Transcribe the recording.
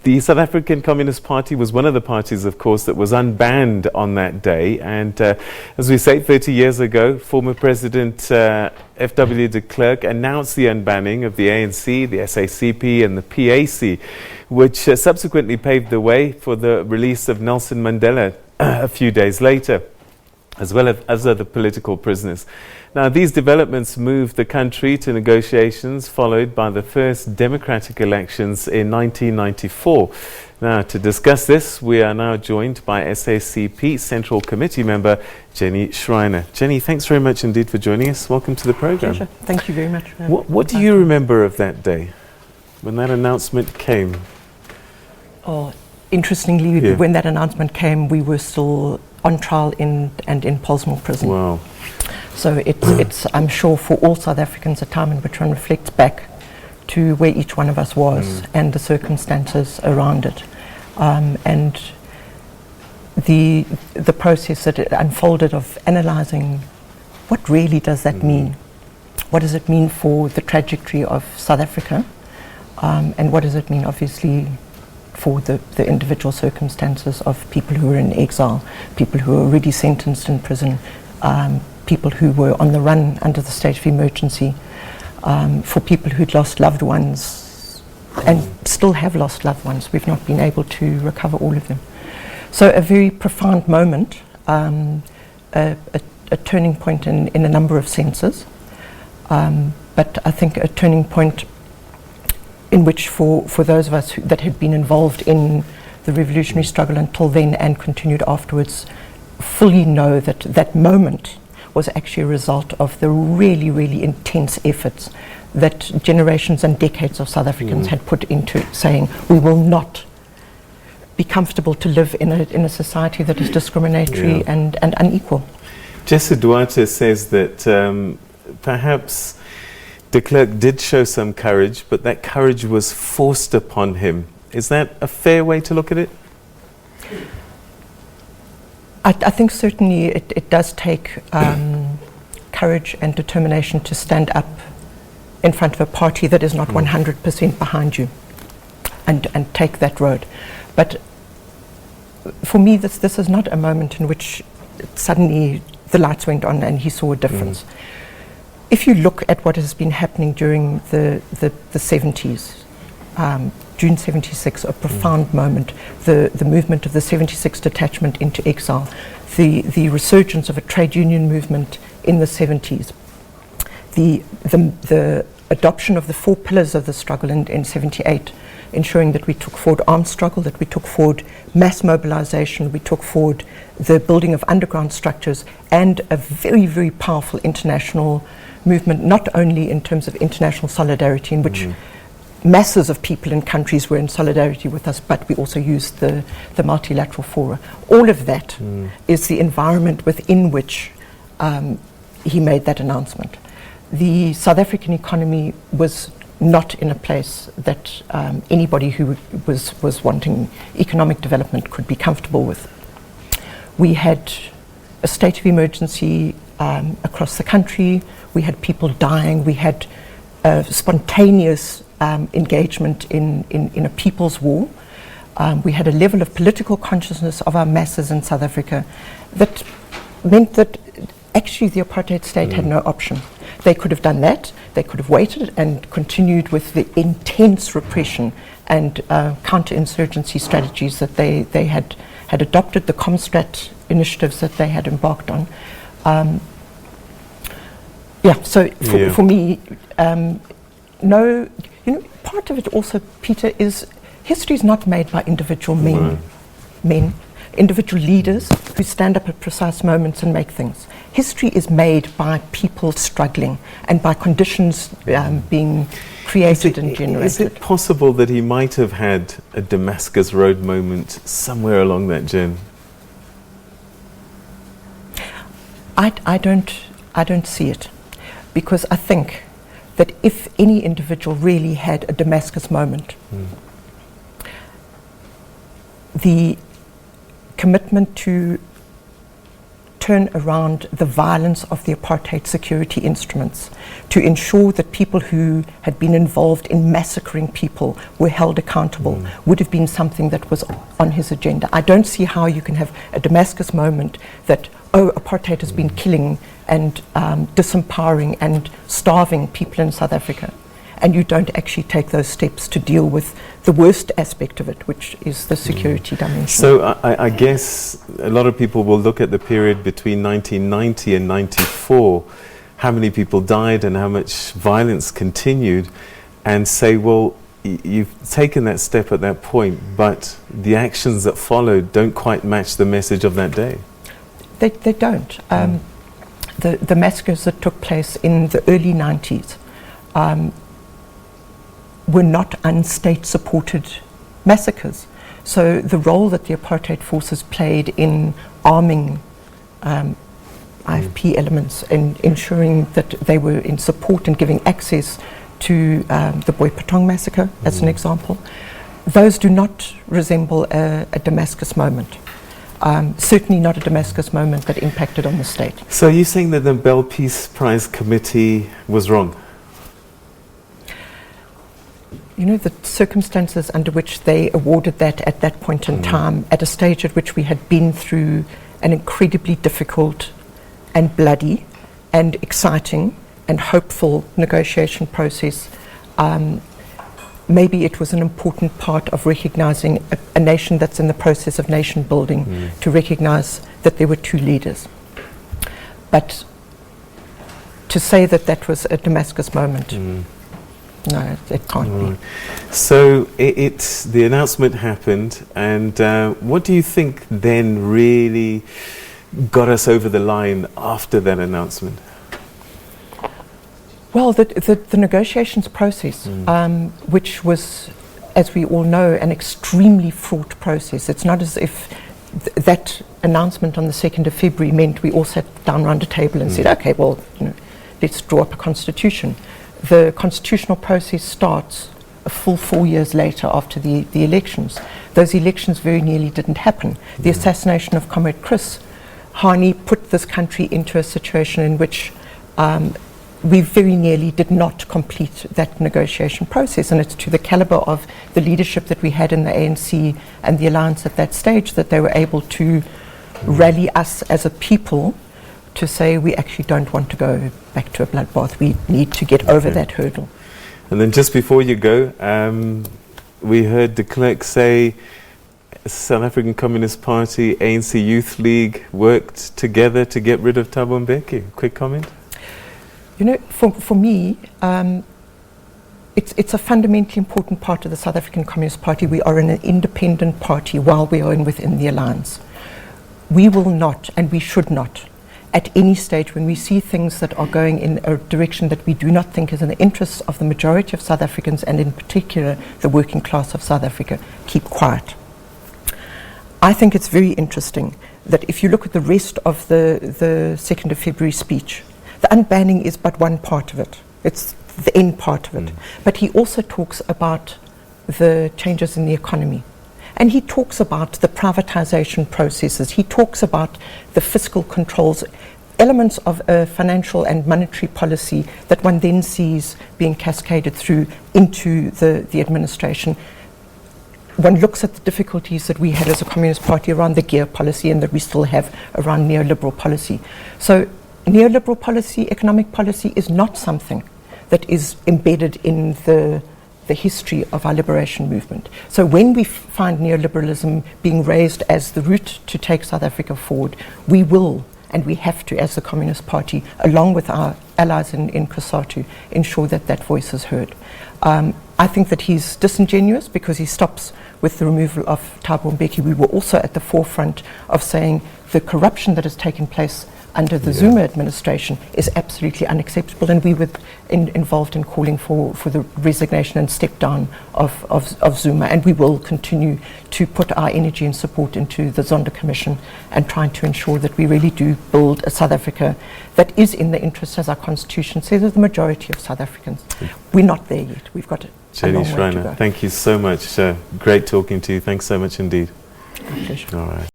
The South African Communist Party was one of the parties, of course, that was unbanned on that day. And as we say, 30 years ago, former President FW de Klerk announced the unbanning of the ANC, the SACP and the PAC, which subsequently paved the way for the release of Nelson Mandela a few days later, as well as other political prisoners. Now, these developments moved the country to negotiations followed by the first democratic elections in 1994. Now, to discuss this, we are now joined by SACP Central Committee member Jenny Schreiner. Jenny, thanks very much indeed for joining us. Welcome to the program. Pleasure. Thank you very much. What do you remember of that day when that announcement came? Oh, interestingly, when that announcement came, we were still on trial in Pollsmoor prison. Wow. So it's I'm sure for all South Africans a time in which one reflects back to where each one of us was and the circumstances around it, and the process that it unfolded of analysing what really does that mean, what does it mean for the trajectory of South Africa, and what does it mean obviously for the individual circumstances of people who are in exile, people who are already sentenced in prison, people who were on the run under the state of emergency, for people who'd lost loved ones and still have lost loved ones. We've not been able to recover all of them. So a very profound moment, a turning point in a number of senses, but I think a turning point in which for those of us that had been involved in the revolutionary struggle until then and continued afterwards, fully know that that moment was actually a result of the really, really intense efforts that generations and decades of South Africans had put into saying we will not be comfortable to live in a society that is discriminatory and unequal. Jessa Duarte says that perhaps de Klerk did show some courage, but that courage was forced upon him. Is that a fair way to look at it? I think certainly it does take courage and determination to stand up in front of a party that is not 100% behind you and take that road. But for me, this is not a moment in which suddenly the lights went on and he saw a difference. If you look at what has been happening during the 70s, June 76, a profound moment, the movement of the 76 detachment into exile, the resurgence of a trade union movement in the 70s, the adoption of the 4 pillars of the struggle in 78, ensuring that we took forward armed struggle, that we took forward mass mobilization, we took forward the building of underground structures, and a very, very powerful international movement, not only in terms of international solidarity, in which masses of people in countries were in solidarity with us, but we also used the multilateral fora. All of that is the environment within which he made that announcement. The South African economy was not in a place that anybody who was wanting economic development could be comfortable with. We had a state of emergency across the country. We had people dying. We had spontaneous engagement in a people's war. We had a level of political consciousness of our masses in South Africa that meant that actually the apartheid state had no option. They could have done that. They could have waited and continued with the intense repression and counterinsurgency strategies that they had adopted, the Comstrat initiatives that they had embarked on. For me, no, part of it also, Peter, is history is not made by individual men, individual leaders who stand up at precise moments and make things. History is made by people struggling and by conditions being created and generated. Is it possible that he might have had a Damascus Road moment somewhere along that journey? I don't see it, because I think that if any individual really had a Damascus moment, the commitment to turn around the violence of the apartheid security instruments, to ensure that people who had been involved in massacring people were held accountable, would have been something that was on his agenda. I don't see how you can have a Damascus moment that, oh, apartheid has been killing and disempowering and starving people in South Africa, and you don't actually take those steps to deal with the worst aspect of it, which is the security dimension. So I guess a lot of people will look at the period between 1990 and 94, how many people died and how much violence continued, and say, well, you've taken that step at that point, but the actions that followed don't quite match the message of that day. They don't. The massacres that took place in the early 90s were not unstate-supported massacres. So the role that the apartheid forces played in arming IFP elements and ensuring that they were in support and giving access to the Boy Patong massacre, as an example, those do not resemble a Damascus moment. Certainly not a Damascus moment that impacted on the state. So are you saying that the Nobel Peace Prize Committee was wrong? You know, the circumstances under which they awarded that at that point in time, at a stage at which we had been through an incredibly difficult and bloody and exciting and hopeful negotiation process, maybe it was an important part of recognizing a nation that's in the process of nation building, to recognize that there were two leaders. But to say that that was a Damascus moment, no, it can't be. So the announcement happened, and what do you think then really got us over the line after that announcement? Well, the negotiations process, which was, as we all know, an extremely fraught process. It's not as if that announcement on the 2nd of February meant we all sat down around a table and said, okay, well, let's draw up a constitution. The constitutional process starts a full 4 years later after the elections. Those elections very nearly didn't happen. The assassination of Comrade Chris Hani put this country into a situation in which we very nearly did not complete that negotiation process, and it's to the caliber of the leadership that we had in the ANC and the alliance at that stage that they were able to rally us as a people to say we actually don't want to go back to a bloodbath. We need to get over that hurdle. And then just before you go, we heard de Klerk say South African Communist Party, ANC Youth League worked together to get rid of Thabo Mbeki. Quick comment? You know, for me, it's a fundamentally important part of the South African Communist Party. We are an independent party while we are within the alliance. We will not, and we should not, at any stage when we see things that are going in a direction that we do not think is in the interests of the majority of South Africans, and in particular the working class of South Africa, keep quiet. I think it's very interesting that if you look at the rest of the 2nd of February speech, the unbanning is but one part of it. It's the end part of it. But he also talks about the changes in the economy. And he talks about the privatization processes. He talks about the fiscal controls, elements of a financial and monetary policy that one then sees being cascaded through into the administration. One looks at the difficulties that we had as a Communist Party around the gear policy and that we still have around neoliberal policy. So neoliberal policy, economic policy, is not something that is embedded in the history of our liberation movement. So when we find neoliberalism being raised as the route to take South Africa forward, we will, and we have to, as the Communist Party, along with our allies in COSATU, ensure that that voice is heard. I think that he's disingenuous because he stops with the removal of Thabo Mbeki. We were also at the forefront of saying the corruption that has taken place under the Zuma administration is absolutely unacceptable, and we were involved in calling for the resignation and step down of Zuma, and we will continue to put our energy and support into the Zondo Commission and trying to ensure that we really do build a South Africa that is in the interest, as our constitution says, of the majority of South Africans. We're not there yet. We've got Jenny Schreiner, thank you so much. Great talking to you. Thanks so much indeed. My pleasure. All right.